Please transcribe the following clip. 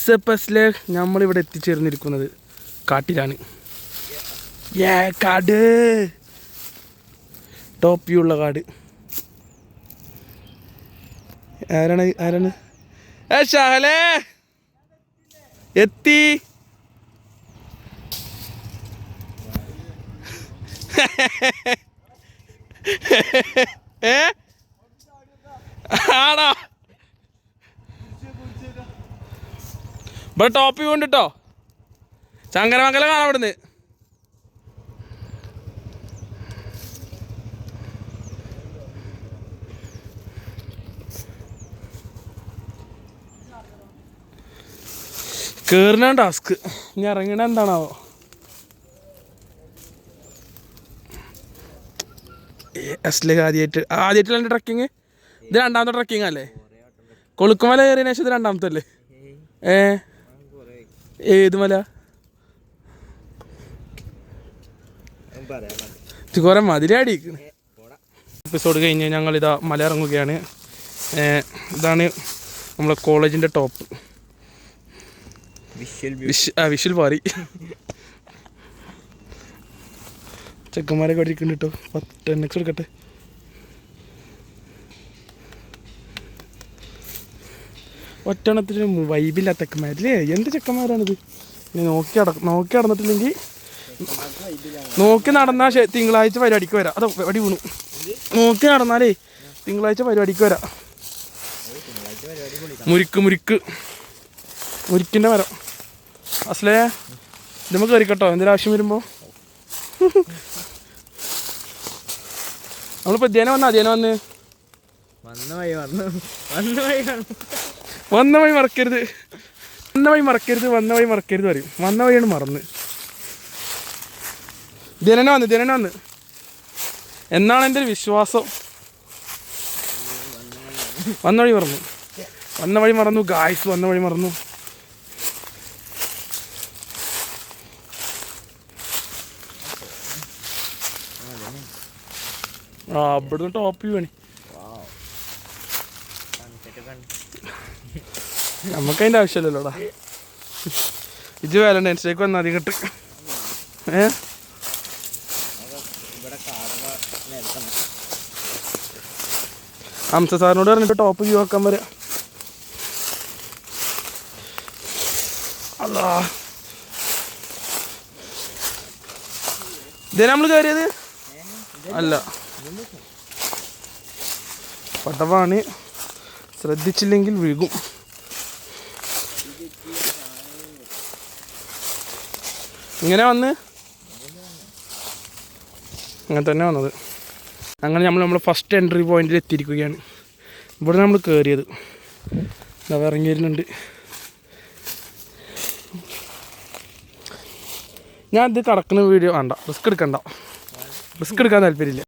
WhatsApp നമ്മളിവിടെ എത്തിച്ചേർന്നിരിക്കുന്നത് കാട്ടിലാണ്. കാട്, top view ഉള്ള കാട്. ആരാണ് ഷഹലേ എത്തി. ആണോ? ഇവിടെ ടോപ്പ് വ്യൂ ഉണ്ട് കേട്ടോ. ചങ്കരമംഗലം കാണാം ഇവിടുന്ന്. കേറുന്ന ടാസ്ക്. ഇനി ഇറങ്ങണ എന്താണാവോ? ആദ്യമായിട്ടല്ല എൻ്റെ ട്രക്കിങ്. ഇത് രണ്ടാമത്തെ ട്രക്കിങ് അല്ലേ? കൊളുക്കുമല കയറിയതിനു ശേഷം ഇത് രണ്ടാമത്തെ അല്ലേ? ഏത് മല? കുറെ മതിലടിക്കുന്നു. എപ്പിസോഡ് കഴിഞ്ഞ് ഞങ്ങളിതാ മല ഇറങ്ങുകയാണ്. ഇതാണ് നമ്മളെ കോളേജിൻ്റെ ടോപ്പ്. വിഷ്വൽ പാറി. ചെക്കന്മാരൊക്കെ അടിക്കുന്നുണ്ട് കേട്ടോ. 10x എടുക്കട്ടെ. ഒറ്റണത്തിന് വൈബില്ലാത്ത ചെക്കന്മാരില്ലേ? എന്ത് ചെക്കന്മാരാണിത്? ഇനി നോക്കി നടന്നിട്ടില്ലെങ്കിൽ നോക്കി നടന്നാൽ തിങ്കളാഴ്ച പരിപാടിക്ക് വരാം. അതോ അടി വീണു. നോക്കി നടന്നാലേ തിങ്കളാഴ്ച പരിപാടിക്ക് വരാം. മുരിക്കിൻ്റെ മരം. അസ്ലേ ഇതുമ്പോൾ കയറിക്കട്ടോ എന്തെങ്കിലും ആവശ്യം വരുമ്പോൾ. നമ്മളിപ്പോൾ അധ്യയനം വന്ന് വന്ന വഴി മറക്കരുത് പറയും. വന്ന വഴിയാണ് മറന്ന്. ദിനന വന്ന് എന്നാണ് എൻ്റെ ഒരു വിശ്വാസം. വന്ന വഴി മറന്നു ഗായ്സ്. വന്ന വഴി മറന്നു. ഇവിടുന്ന് ടോപ്പ് വ്യൂ ആണ്. നമുക്കതിൻ്റെ ആവശ്യമില്ലല്ലോടാ. ഇത് വാലന്റൈൻസ് ഡേക്ക് വന്നാൽ അധികം കിട്ടും. ഹംസ സാറിനോട് പറഞ്ഞിട്ട് ടോപ്പ് വ്യൂ ആക്കാൻ വരാം. അല്ലാ ഇതേ നമ്മൾ കയറിയത് അല്ല. പടവാണ്, ശ്രദ്ധിച്ചില്ലെങ്കിൽ വീഴും. ഇങ്ങനെ വന്ന് അങ്ങനെ തന്നെ വന്നത്. അങ്ങനെ നമ്മൾ ഫസ്റ്റ് എൻട്രി പോയിന്റിൽ എത്തിയിരിക്കുകയാണ്. ഇവിടെ നമ്മൾ കയറിയത്. ഇറങ്ങി വരുന്നുണ്ട്. ഞാൻ ഇത് കടക്കുന്ന വീഡിയോ വേണ്ട. റിസ്ക് എടുക്കാൻ താല്പര്യമില്ല.